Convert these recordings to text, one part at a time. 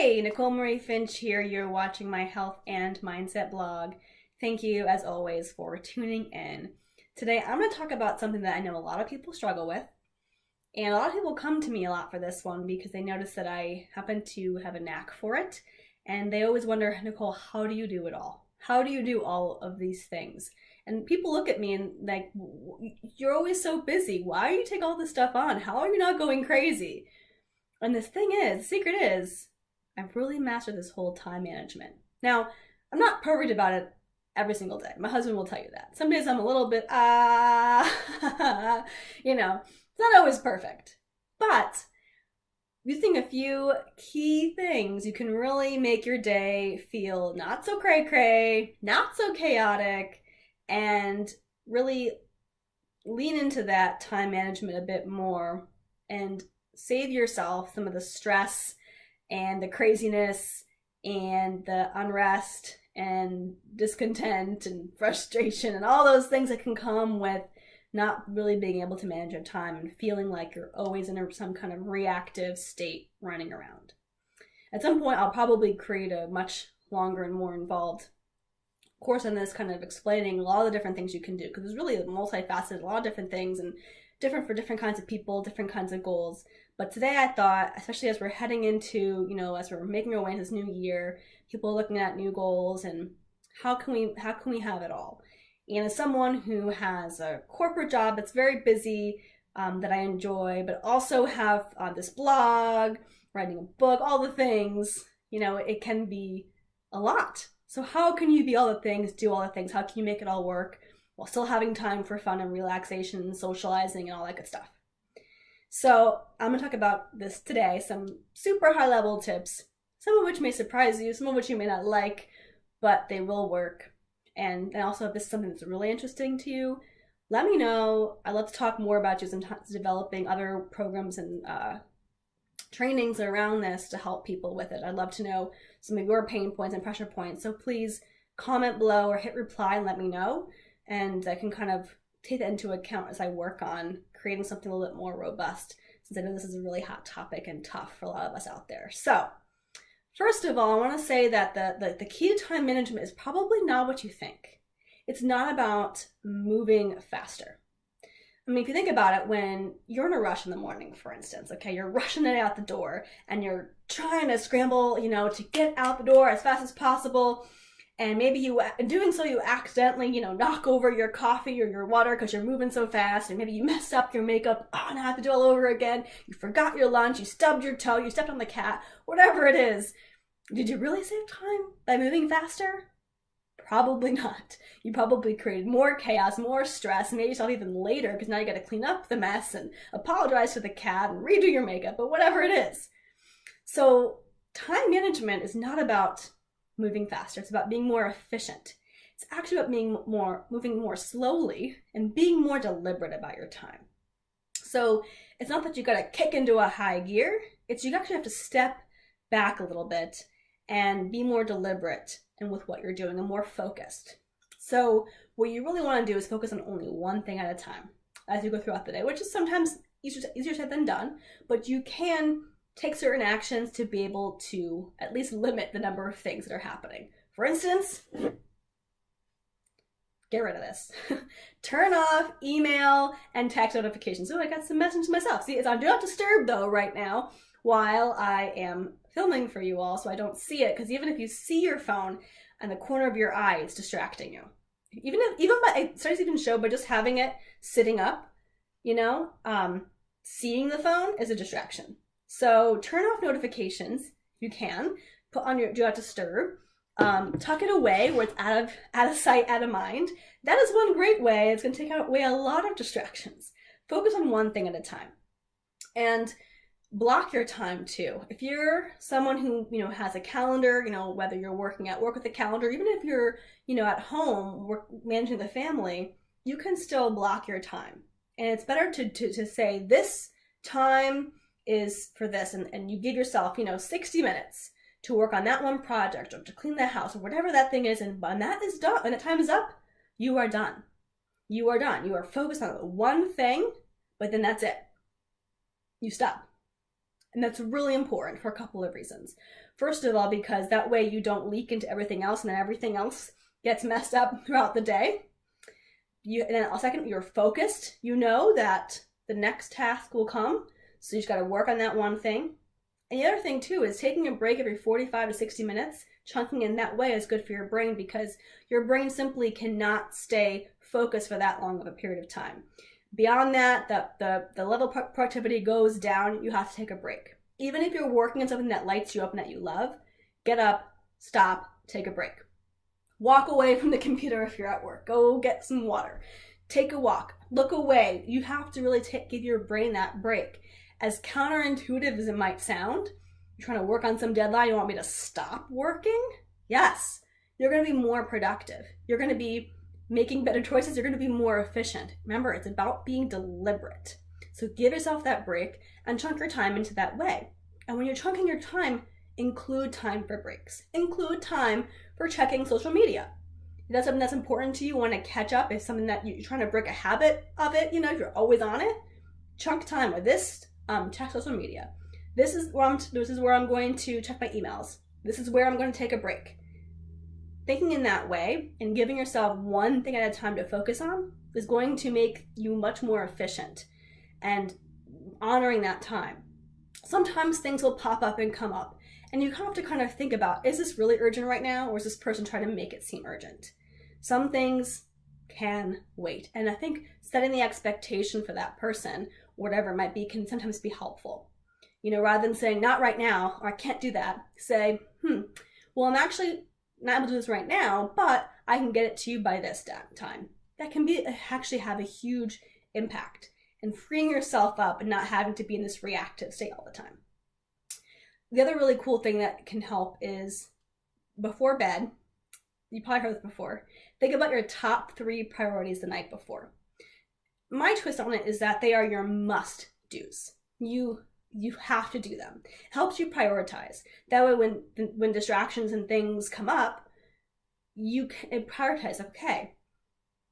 Hey, Nicole Marie Finch here. You're watching my health and mindset blog. Thank you, as always, for tuning in. Today, I'm going to talk about something that I know a lot of people struggle with. And a lot of people come to me a lot for this one because they notice that I happen to have a knack for it. And they always wonder, Nicole, how do you do it all? How do you do all of these things? And people look at me and like, you're always so busy. Why do you take all this stuff on? How are you not going crazy? And the secret is, I've really mastered this whole time management. Now, I'm not perfect about it every single day. My husband will tell you that. Some days I'm a little bit, it's not always perfect. But using a few key things, you can really make your day feel not so cray-cray, not so chaotic, and really lean into that time management a bit more and save yourself some of the stress and the craziness and the unrest and discontent and frustration and all those things that can come with not really being able to manage your time and feeling like you're always in some kind of reactive state running around. At some point, I'll probably create a much longer and more involved course on this, kind of explaining a lot of the different things you can do, because it's really multifaceted, a lot of different things and different for different kinds of people, different kinds of goals. But today I thought, especially as we're heading into, as we're making our way into this new year, people are looking at new goals and how can we have it all? And as someone who has a corporate job that's very busy, that I enjoy, but also have this blog, writing a book, all the things, it can be a lot. So how can you be all the things, do all the things? How can you make it all work while still having time for fun and relaxation and socializing and all that good stuff? So I'm going to talk about this today, some super high level tips, some of which may surprise you, some of which you may not like, but they will work. And also, if this is something that's really interesting to you, let me know. I'd love to talk more about you, sometimes developing other programs and trainings around this to help people with it. I'd love to know some of your pain points and pressure points. So please comment below or hit reply and let me know. And I can kind of take that into account as I work on creating something a little bit more robust, since I know this is a really hot topic and tough for a lot of us out there. So first of all, I want to say that the key to time management is probably not what you think. It's not about moving faster. I mean, if you think about it, when you're in a rush in the morning, for instance, okay, you're rushing it out the door and you're trying to scramble, to get out the door as fast as possible. And maybe in doing so, you accidentally, knock over your coffee or your water because you're moving so fast. And maybe you messed up your makeup. Oh, now I have to do it all over again. You forgot your lunch. You stubbed your toe. You stepped on the cat. Whatever it is. Did you really save time by moving faster? Probably not. You probably created more chaos, more stress, and made yourself even later because now you got to clean up the mess and apologize to the cat and redo your makeup, but whatever it is. So time management is not about moving faster. It's about being more efficient. It's actually about moving more slowly and being more deliberate about your time. So it's not that you got to kick into a high gear. It's you actually have to step back a little bit and be more deliberate and with what you're doing and more focused. So what you really want to do is focus on only one thing at a time as you go throughout the day, which is sometimes easier said than done, but you can take certain actions to be able to at least limit the number of things that are happening. For instance, get rid of this. Turn off email and text notifications. So I got some messages myself. See, it's on Do Not Disturb though right now while I am filming for you all, so I don't see it, because even if you see your phone in the corner of your eye, it's distracting you. It starts even show by just having it sitting up, seeing the phone is a distraction. So turn off notifications if you can. Put on your Do Not Disturb. Tuck it away where it's out of sight, out of mind. That is one great way. It's going to take away a lot of distractions. Focus on one thing at a time. And block your time too. If you're someone who, has a calendar, whether you're working at work with a calendar, even if you're, at home managing the family, you can still block your time. And it's better to say this time is for this, and you give yourself, 60 minutes to work on that one project or to clean the house or whatever that thing is, and when that is done, when the time is up, you are done. You are done. You are focused on one thing, but then that's it. You stop. And that's really important for a couple of reasons. First of all, because that way you don't leak into everything else and then everything else gets messed up throughout the day. And then second, you're focused. You know that the next task will come, so you just got to work on that one thing. And the other thing too is taking a break every 45 to 60 minutes, chunking in that way is good for your brain, because your brain simply cannot stay focused for that long of a period of time. Beyond that, the level of productivity goes down. You have to take a break. Even if you're working on something that lights you up and that you love, get up, stop, take a break. Walk away from the computer if you're at work. Go get some water. Take a walk. Look away. You have to really give your brain that break. As counterintuitive as it might sound, you're trying to work on some deadline, you want me to stop working? Yes. You're going to be more productive. You're going to be making better choices. You're going to be more efficient. Remember, it's about being deliberate. So give yourself that break and chunk your time into that way. And when you're chunking your time, include time for breaks. Include time for checking social media. If that's something that's important to you, want to catch up, if something that you're trying to break a habit of it, if you're always on it, chunk time with this, check social media. This is where I'm going to check my emails. This is where I'm going to take a break. Thinking in that way and giving yourself one thing at a time to focus on is going to make you much more efficient and honoring that time. Sometimes things will pop up and come up, and you have to kind of think about, is this really urgent right now, or is this person trying to make it seem urgent? Some things can wait, and I think setting the expectation for that person, whatever it might be, can sometimes be helpful. Rather than saying, not right now, or I can't do that, say, well, I'm actually not able to do this right now, but I can get it to you by this time. That can actually have a huge impact, and freeing yourself up and not having to be in this reactive state all the time. The other really cool thing that can help is before bed, you probably heard this before, think about your top 3 priorities the night before. My twist on it is that they are your must-dos. You have to do them. It helps you prioritize. That way when distractions and things come up, you can prioritize, okay,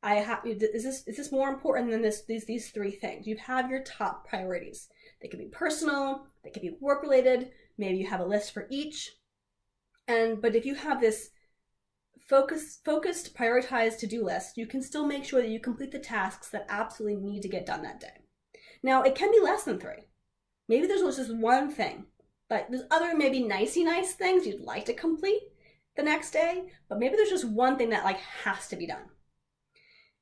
is this more important than these 3 things? You have your top priorities. They could be personal, they could be work related, maybe you have a list for each. But if you have this focused, prioritized to-do list, you can still make sure that you complete the tasks that absolutely need to get done that day. Now, it can be less than 3. Maybe there's just one thing, but there's other maybe nicey nice things you'd like to complete the next day, but maybe there's just one thing that has to be done.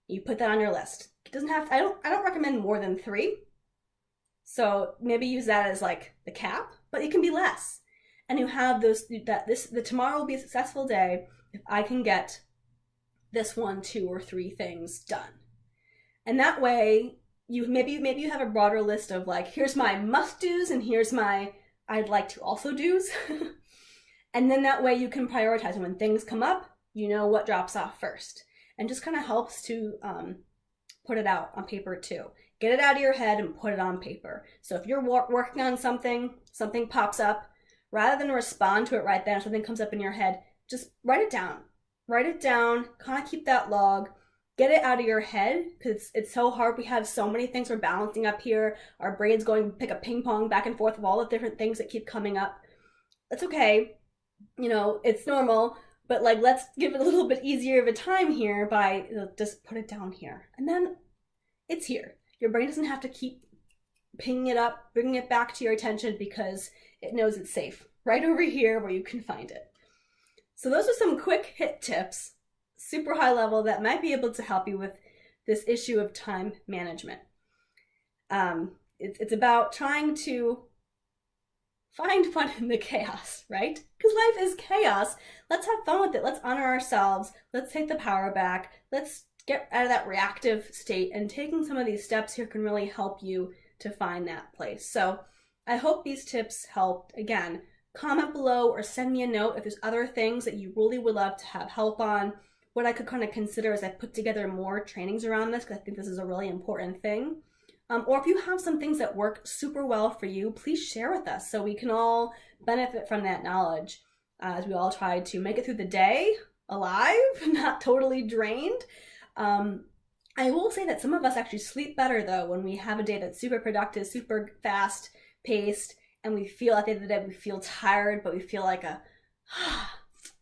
You put that on your list. It doesn't have to, I don't recommend more than 3. So maybe use that as the cap, but it can be less. And you have the tomorrow will be a successful day if I can get this 1, 2, or 3 things done. And that way, maybe you have a broader list of here's my must-dos and here's my I'd like to also do's. And then that way you can prioritize. And when things come up, you know what drops off first. And just kind of helps to put it out on paper too. Get it out of your head and put it on paper. So if you're working on something pops up, rather than respond to it right then, if something comes up in your head, just write it down. Write it down, kind of keep that log, get it out of your head, because it's so hard. We have so many things we're balancing up here. Our brain's going pick a ping pong back and forth of all the different things that keep coming up. That's okay. It's normal. But let's give it a little bit easier of a time here by just put it down here. And then it's here. Your brain doesn't have to keep pinging it up, bringing it back to your attention, because it knows it's safe right over here where you can find it. So those are some quick hit tips, super high level, that might be able to help you with this issue of time management. It's about trying to find fun in the chaos, right? Because life is chaos. Let's have fun with it. Let's honor ourselves. Let's take the power back. Let's get out of that reactive state. And taking some of these steps here can really help you to find that place. So I hope these tips helped. Again, comment below or send me a note if there's other things that you really would love to have help on. What I could kind of consider as I put together more trainings around this, because I think this is a really important thing. Or if you have some things that work super well for you, please share with us so we can all benefit from that knowledge as we all try to make it through the day alive, not totally drained. I will say that some of us actually sleep better though when we have a day that's super productive, super fast paced, and we feel at the end of the day, we feel tired, but we feel like that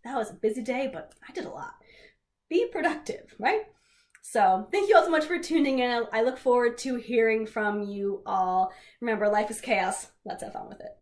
was a busy day, but I did a lot. Be productive, right? So thank you all so much for tuning in. I look forward to hearing from you all. Remember, life is chaos. Let's have fun with it.